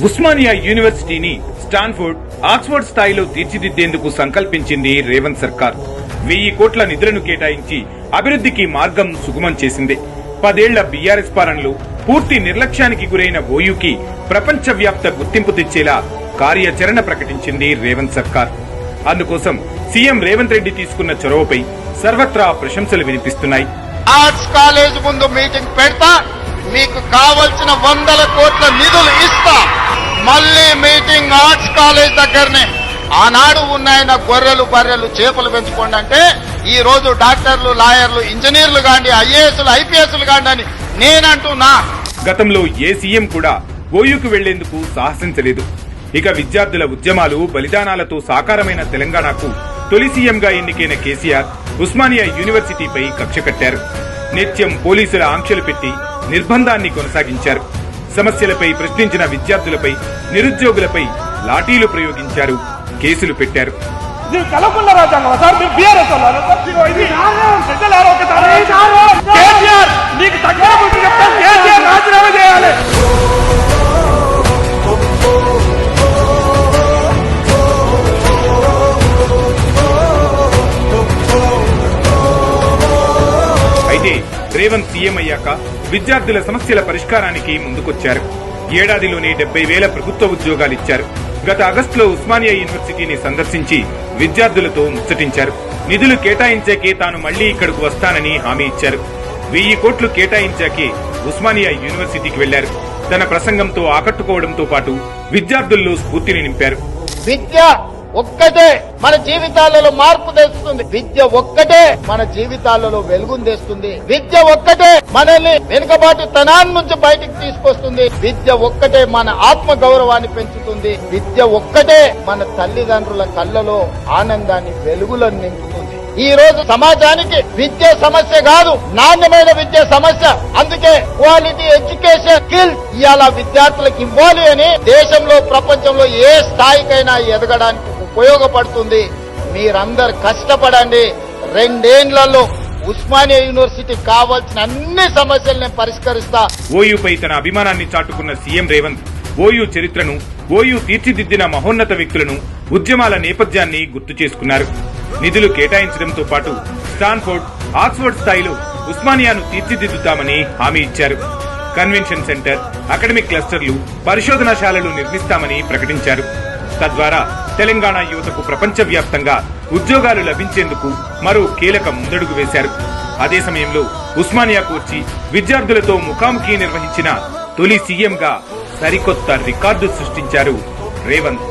ఉస్మానియా యూనివర్సిటీని Stanford, Oxford స్థాయిలో తీర్చిదిద్దేందుకు సంకల్పించింది రేవంత్ సర్కార్. 1000 కోట్ల నిధులను కేటాయించి అభివృద్ధికి మార్గం సుగమం చేసింది. 10 ఏళ్ల బీఆర్ఎస్ పాలనలో పూర్తి నిర్లక్ష్యానికి గురైన ఓయూకి ప్రపంచవ్యాప్త గుర్తింపు తెచ్చేలా కార్యాచరణ ప్రకటించింది రేవంత్ సర్కార్. అందుకోసం సీఎం రేవంత్ రెడ్డి తీసుకున్న చొరవపై సర్వత్రా ప్రశంసలు వినిపిస్తున్నాయి. ఆర్ట్స్ కాలేజ్ ముందు మీటింగ్ పెడతా, మీకు కావలసిన 100 కోట్ల నిధులు ఇస్తా. మళ్లీ మీటింగ్ ఆర్ట్స్ కాలేజ్ దగ్గరనే. ఆనాడు ఉన్నాయన గొర్రెలు బర్రెలు చేపలు పెంచుకోండి అంటే ఈ రోజు డాక్టర్లు, లాయర్లు, ఇంజనీర్లు గాండి, ఐఏఎస్లు, ఐపీఎస్లు గాండి అని నేనంటున్నా. గతంలో ఏ సీఎం కూడా ఓయూకు వెళ్లేందుకు సాహసించలేదు. ఇక విద్యార్థుల ఉద్యమాలు, బలిదానాలతో సాకారమైన తెలంగాణకు తొలి సీఎంగా ఎన్నికైన కేసీఆర్ ఉస్మానియా యూనివర్సిటీపై కక్ష కట్టారు. నిత్యం పోలీసుల ఆంక్షలు పెట్టి నిర్బంధాన్ని కొనసాగించారు. సమస్యలపై ప్రశ్నించిన విద్యార్థులపై, నిరుద్యోగులపై లాఠీలు ప్రయోగించారు, కేసులు పెట్టారు. అయితే రేవంత్ సీఎం అయ్యాక విద్యార్థుల సమస్యల పరిష్కారానికి ముందుకొచ్చారు. ఏడాదిలోనే 70,000 ప్రభుత్వ ఉద్యోగాలిచ్చారు. గత ఆగస్టులో ఉస్మానియా యూనివర్సిటీని సందర్శించి విద్యార్థులతో ముచ్చటించారు. నిధులు కేటాయించాకే తాను మళ్లీ ఇక్కడకు వస్తానని హామీ ఇచ్చారు. 1000 కోట్లు కేటాయించాకే ఉస్మానియా యూనివర్సిటీకి వెళ్లారు. తన ప్రసంగంతో ఆకట్టుకోవడంతో పాటు విద్యార్థుల్లో స్ఫూర్తిని నింపారు. విద్య ఒక్కటే మన జీవితాలలో మార్పు తెస్తుంది. విద్య ఒక్కటే మన జీవితాలలో వెలుగును తెస్తుంది. విద్య ఒక్కటే మనల్ని వెనుకబాటు తనాన్ని నుంచి బయటికి తీసుకొస్తుంది. విద్య ఒక్కటే మన ఆత్మ గౌరవాన్ని పెంచుతుంది. విద్య ఒక్కటే మన తల్లిదండ్రుల కళ్ళలో ఆనందాన్ని, వెలుగులను నింపుతుంది. ఈ రోజు సమాజానికి విద్య సమస్య కాదు, నాణ్యమైన విద్య సమస్య. అందుకే క్వాలిటీ ఎడ్యుకేషన్ స్కిల్స్ ఇవాళ విద్యార్థులకు ఇవ్వాలి అని దేశంలో, ప్రపంచంలో ఏ స్థాయికైనా ఎదగడానికి ఉపయోగపడుతుంది. మీరందరు కష్టపడండి. 2 ఏళ్లలో ఉస్మానియా యూనివర్సిటీ కావాల్సిన అన్ని సమస్యలు నేను పరిష్కరిస్తా. ఓయూపై తన అభిమానాన్ని చాటుకున్న సీఎం రేవంత్ ఓయూ చరిత్రను, ఓయూ తీర్చిదిద్దిన మహోన్నత వ్యక్తులను, ఉద్యమాల నేపథ్యాన్ని గుర్తు చేసుకున్నారు. నిధులు కేటాయించడంతో పాటు స్టాన్ఫోర్డ్, ఆక్స్ఫర్డ్ స్థాయిలో ఉస్మానియాను తీర్చిదిద్దుతామని హామీ ఇచ్చారు. కన్వెన్షన్ సెంటర్, అకాడమిక్ క్లస్టర్లు, పరిశోధనాశాలలు నిర్మిస్తామని ప్రకటించారు. తద్వారా తెలంగాణ యువతకు ప్రపంచవ్యాప్తంగా ఉద్యోగాలు లభించేందుకు మరో కీలక ముందడుగు వేశారు. అదే సమయంలో ఉస్మానియాకు వచ్చి విద్యార్థులతో ముఖాముఖి నిర్వహించిన తొలి సీఎంగా సరికొత్త రికార్డు సృష్టించారు రేవంత్.